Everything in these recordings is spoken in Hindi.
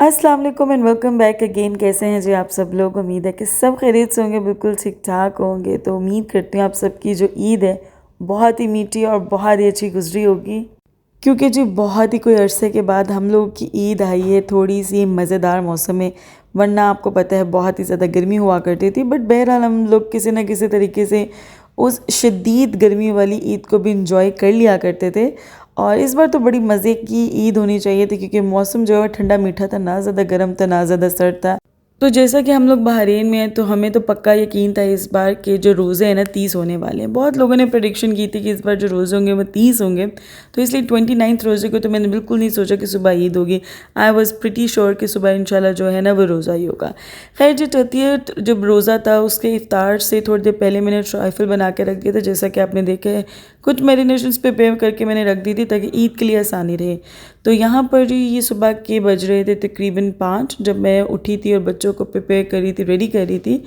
अस्सलाम वालेकुम एंड वेलकम बैक अगेन। कैसे हैं जी आप सब लोग? उम्मीद है कि सब खैरियत से होंगे, बिल्कुल ठीक ठाक होंगे। तो उम्मीद करती हूँ आप सबकी जो ईद है बहुत ही मीठी और बहुत ही अच्छी गुजरी होगी, क्योंकि जी बहुत ही कोई अरसे के बाद हम लोगों की ईद आई है थोड़ी सी मज़ेदार मौसम में। वरना आपको पता है बहुत ही ज़्यादा गर्मी हुआ करती थी, बट बहरहाल हम लोग किसी न किसी तरीके से उस शदीद गर्मी वाली ईद को भी इंजॉय कर लिया करते थे। और इस बार तो बड़ी मज़े की ईद होनी चाहिए थी, क्योंकि मौसम जो है ठंडा मीठा था, ना ज़्यादा गर्म था ना ज़्यादा सर्द था। तो जैसा कि हम लोग बहरीन में हैं, तो हमें तो पक्का यकीन था इस बार के जो रोज़े हैं ना 30 होने वाले हैं। बहुत लोगों ने प्रेडिक्शन की थी कि इस बार जो रोज़े होंगे वो 30 होंगे। तो इसलिए 29 रोज़े को तो मैंने बिल्कुल नहीं सोचा कि सुबह ईद होगी। आई वॉज प्रिटी श्योर कि सुबह इंशाल्लाह जो है ना वो रोज़ा ही होगा। खैर जो 30th जब रोज़ा था उसके इफ्तार से थोड़ी देर पहले मैंने ट्राइफल बना के रख दिया था, जैसा कि आपने देखा है। कुछ मैरिनेशंस प्रिपेयर करके मैंने रख दी थी ताकि ईद के लिए आसानी रहे। तो यहाँ पर ये सुबह के बज रहे थे तकरीबन 5 जब मैं उठी थी और बच्चों को प्रिपेयर कर रही थी, रेडी कर रही थी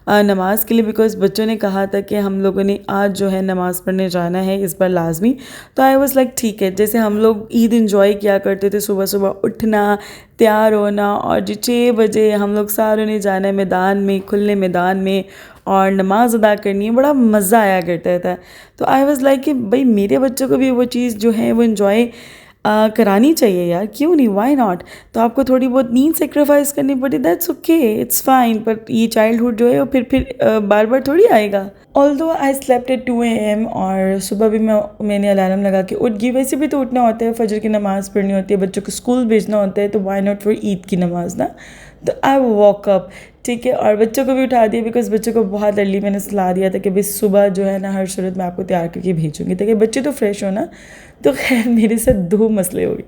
नमाज़ के लिए, बिकॉज़ बच्चों ने कहा था कि हम लोगों ने आज जो है नमाज़ पढ़ने जाना है इस बार लाजमी। तो आई वाज़ लाइक ठीक है, जैसे हम लोग ईद इंजॉय किया करते थे, सुबह सुबह उठना, तैयार होना और जी 6 बजे हम लोग सारों ने जाना है मैदान में, खुले मैदान में, और नमाज़ अदा करनी है। बड़ा मज़ा आया करता था। तो आई वाज़ लाइक कि भाई मेरे बच्चों को भी वो चीज़ जो है वो इन्जॉय करानी चाहिए यार, क्यों नहीं, वाई नॉट। तो आपको थोड़ी बहुत नींद सेक्रीफाइस करनी पड़ी, that's okay, it's fine. But ये चाइल्डहुड जो है वो फिर बार बार थोड़ी आएगा। Although I slept at 2 AM और सुबह भी मैंने अलार्म लगा के उठ गई। वैसे भी तो उठना होता है, फजर की नमाज़ पढ़नी होती है, बच्चों को स्कूल भेजना होता है, तो वाई नॉट फॉर ईद की नमाज ना। तो आई वॉक अप, ठीक है, और बच्चों को भी उठा दिया, बिकॉज बच्चों को बहुत अर्ली मैंने सलाह दिया था कि भाई सुबह जो है ना हर सूरत में आपको तैयार करके भेजूंगी ताकि बच्चे तो फ्रेश हो ना। तो खैर मेरे साथ 2 मसले हो गए।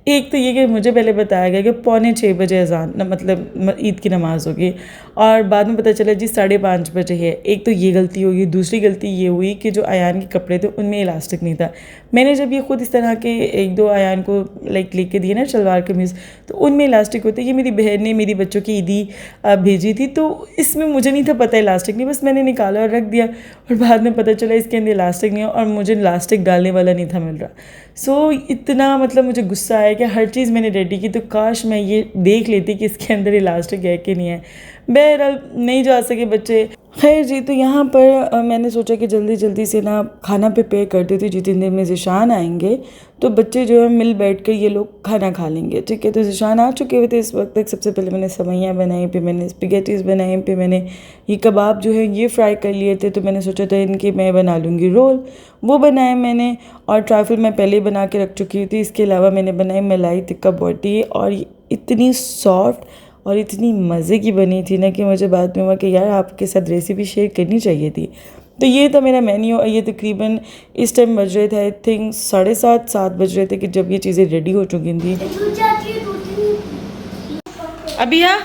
एक तो ये कि मुझे पहले बताया गया कि 5:45 अजान ना, मतलब ईद की नमाज़ होगी, और बाद में पता चला जी 5:30 बजे है। एक तो ये गलती होगी। दूसरी गलती ये हुई कि जो अयान के कपड़े थे उनमें इलास्टिक नहीं था। मैंने जब ये खुद इस तरह के 1-2 अयान को लाइक लेके दिए ना शलवार कमीज़, तो उनमें इलास्टिक होते। ये मेरी बहन ने मेरी बच्चों की ईदी भेजी थी, तो इसमें मुझे नहीं था पता इलास्टिक नहीं, बस मैंने निकाला और रख दिया, और बाद में पता चला इसके अंदर इलास्टिक नहीं है और मुझे इलास्टिक डालने वाला नहीं था मिल रहा। सो इतना मतलब मुझे गुस्सा आया कि हर चीज़ मैंने रेडी की, तो काश मैं ये देख लेती कि इसके अंदर इलास्टिक है कि नहीं है। बहरहाल नहीं जा सके बच्चे। खैर जी, तो यहाँ पर मैंने सोचा कि जल्दी जल्दी से ना खाना प्रिपेयर कर देती, जितनी देर में ज़िशान आएंगे तो बच्चे जो है मिल बैठ कर ये लोग खाना खा लेंगे, ठीक है। तो ज़िशान आ चुके हुए थे इस वक्त तक। सबसे पहले मैंने सेवइयाँ बनाई, फिर मैंने स्पैगेटीज़ बनाई, फिर मैंने ये कबाब जो है ये फ्राई कर लिए थे। तो मैंने सोचा था इनके मैं बना लूँगी रोल, वो बनाए मैंने। और ट्राइफल मैं पहले ही बना के रख चुकी थी। इसके अलावा मैंने बनाई मलाई टिक्का बोटी, और इतनी सॉफ्ट और इतनी मज़े की बनी थी ना कि मुझे बाद में हुआ कि यार आपके साथ रेसिपी शेयर करनी चाहिए थी। तो ये था मेरा मेन्यू। और ये तकरीबन इस टाइम बज रहे थे, आई थिंक 7:30 बज रहे थे कि जब ये चीज़ें रेडी हो चुकी थी। अभी आ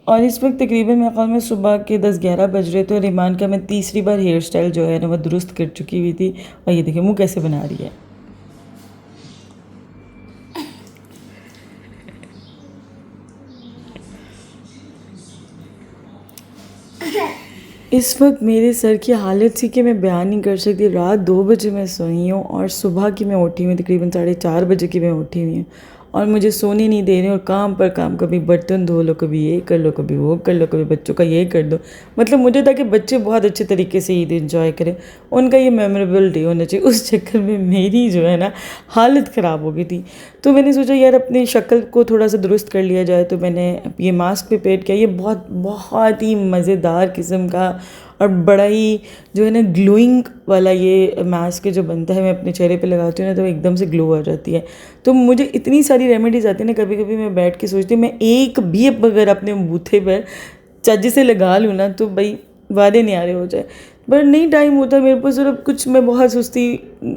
और इस वक्त तकरीबन मेरे ख्याल में सुबह के 10-11 बज रहे थे, और ईमान का मैं तीसरी बार हेयर स्टाइल जो है ना वो दुरुस्त कर चुकी हुई थी। और ये देखिए मुँह कैसे बना रही है। इस वक्त मेरे सर की हालत थी कि मैं बयान नहीं कर सकती। रात 2 बजे मैं सोई हूँ और सुबह की मैं उठी हुई, तकरीबन 4:30 बजे की मैं उठी हुई हूँ, और मुझे सोने नहीं दे रहे। और काम पर काम, कभी बर्तन धो लो, कभी ये कर लो, कभी वो कर लो, कभी बच्चों का ये कर दो। मतलब मुझे था कि बच्चे बहुत अच्छे तरीके से ईद इंजॉय करें, उनका ये मेमोरेबल डे होना चाहिए। उस चक्कर में मेरी जो है ना हालत ख़राब हो गई थी। तो मैंने सोचा यार अपनी शक्ल को थोड़ा सा दुरुस्त कर लिया जाए। तो मैंने ये मास्क प्रिपेयर किया। ये बहुत बहुत ही मज़ेदार किस्म का और बड़ा ही जो है ना ग्लोइंग वाला ये मास्क जो बनता है, मैं अपने चेहरे पे लगाती हूँ ना तो एकदम से ग्लो आ जाती है। तो मुझे इतनी सारी रेमेडीज़ आती है ना, कभी कभी मैं बैठ के सोचती हूँ मैं एक भी अगर अपने बूथे पर चज्ज से लगा लूँ ना तो भाई वादे नहीं आ रहे हो जाए। बट नहीं टाइम होता मेरे पास, सिर्फ कुछ मैं बहुत सुस्ती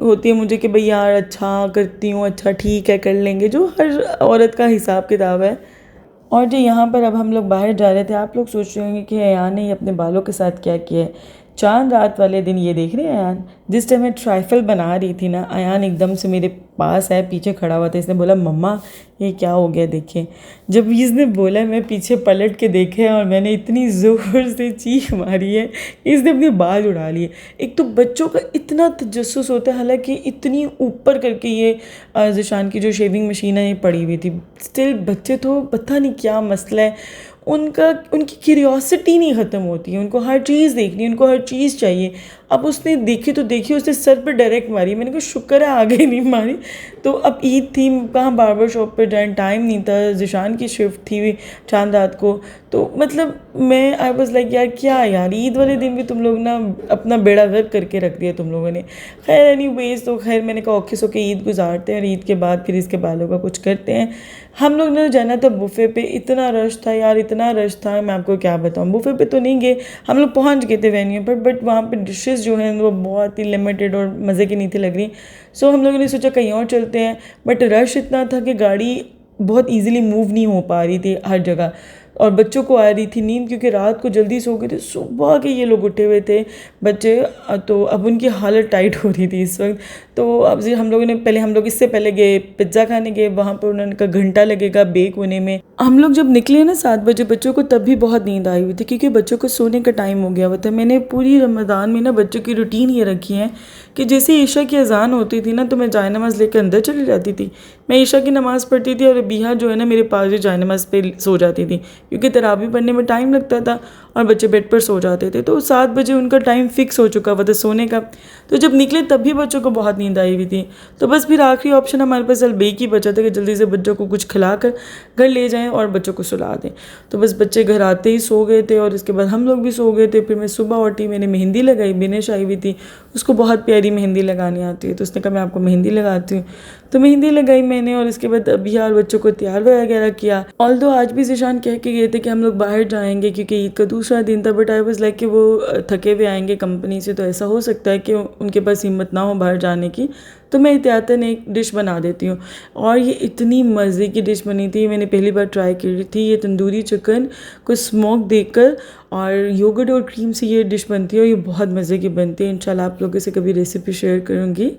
होती है मुझे कि भाई यार अच्छा करती हूँ, अच्छा ठीक है कर लेंगे, जो हर औरत का हिसाब किताब है। और जो यहाँ पर अब हम लोग बाहर जा रहे थे, आप लोग सोच रहे होंगे कि अयान ने अपने बालों के साथ क्या किया है। चांद रात वाले दिन ये देख रहे हैं अयान, जिस टाइम मैं ट्राइफल बना रही थी ना, अयान एकदम से मेरे पास है, पीछे खड़ा हुआ था। इसने बोला मम्मा ये क्या हो गया देखिए। जब इसने बोला मैं पीछे पलट के देखे और मैंने इतनी ज़ोर से चीख मारी है, इसने अपने बाल उड़ा लिए। एक तो बच्चों का इतना तजस्सुस होता है, हालांकि इतनी ऊपर करके ये ज़िशान की जो शेविंग मशीन है ये पड़ी हुई थी, स्टिल बच्चे तो पता नहीं क्या मसला है उनकी क्यूरियोसिटी नहीं ख़त्म होती है, उनको हर चीज़ देखनी है, उनको हर चीज़ चाहिए। अब उसने देखी तो देखी, उसने सर पे डायरेक्ट मारी। मैंने कहा शुक्र है आगे नहीं मारी। तो अब ईद थी, कहाँ बार्बर शॉप पे जाए, टाइम नहीं था, ज़िशान की शिफ्ट थी चांद रात को। तो मतलब मैं आई वॉज लाइक यार क्या यार, ईद वाले दिन भी तुम लोग ना अपना बेड़ा गर्क करके रख दिया तुम लोगों ने। खैर एनीवेज, तो खैर मैंने कहा ओके सो के ईद गुजारते हैं और ईद के बाद फिर इसके बालों का कुछ करते हैं। हम लोग ने जाना था बुफ़े पे, इतना रश था यार, इतना रश था मैं आपको क्या बताऊँ। बुफ़े पे तो नहीं गए, हम लोग पहुँच गए थे वेन्यू पर, बट वहाँ पे डिशेस जो हैं वो बहुत ही लिमिटेड और मज़े की नहीं थी लग रही। सो हम लोगों ने सोचा कहीं और चलते हैं, बट रश इतना था कि गाड़ी बहुत ईजिली मूव नहीं हो पा रही थी हर जगह, और बच्चों को आ रही थी नींद क्योंकि रात को जल्दी सो गए थे। सुबह के ये लोग उठे हुए थे बच्चे, तो अब उनकी हालत टाइट हो रही थी इस वक्त। तो अब जी हम लोगों ने हम लोग इससे पहले गए पिज़्ज़ा खाने गए, वहाँ पर उन्होंने कहा घंटा लगेगा बेक होने में। हम लोग जब निकले ना 7 बजे, बच्चों को तब भी बहुत नींद आई हुई थी क्योंकि बच्चों को सोने का टाइम हो गया हुआ था। मैंने पूरी रमज़ान में ना बच्चों की रूटीन ये रखी है कि जैसे ईशा की अजान होती थी ना, तो मैं जाए नमाज़ लेकर अंदर चली जाती थी। मैं ईशा की नमाज़ पढ़ती थी और बिहा जो है ना मेरे पास ही जाए नमाज़ पे सो जाती थी, क्योंकि तरावी पढ़ने में टाइम लगता था और बच्चे बेड पर सो जाते थे। तो 7 बजे उनका टाइम फिक्स हो चुका हुआ था सोने का। तो जब निकले तब भी बच्चों को बहुत नींद आई हुई थी। तो बस फिर आखिरी ऑप्शन हमारे पास बेक ही बचा था कि जल्दी से बच्चों को कुछ खिला कर घर ले जाएं और बच्चों को सुला दें। तो बस बच्चे घर आते ही सो गए थे और इसके बाद हम लोग भी सो गए थे। फिर मैं सुबह उठी, मैंने मेहंदी लगाई, बिनेश आई हुई थी, उसको बहुत प्यारी मेहंदी लगानी आती है, तो उसने कहा मैं आपको मेहंदी लगाती हूँ। तो मेहंदी लगाई मैंने और इसके बाद अभी यार बच्चों को तैयार वगैरह किया। ऑल्दो आज भी ज़िशान कह के गए थे कि हम लोग बाहर जाएंगे क्योंकि ईद का दूसरा दिन था, बट आई वाज लाइक कि वो थके हुए आएंगे कंपनी से, तो ऐसा हो सकता है कि उनके पास हिम्मत ना हो बाहर जाने की, तो मैं एहतियातन एक डिश बना देती हूँ। और ये इतनी मज़े की डिश बनी थी, मैंने पहली बार ट्राई की थी। ये तंदूरी चिकन को स्मोक देकर और योगर्ट और क्रीम से ये डिश बनती है और ये बहुत मज़े की बनती है। इंशाल्लाह आप लोगों से कभी रेसिपी शेयर करूँगी।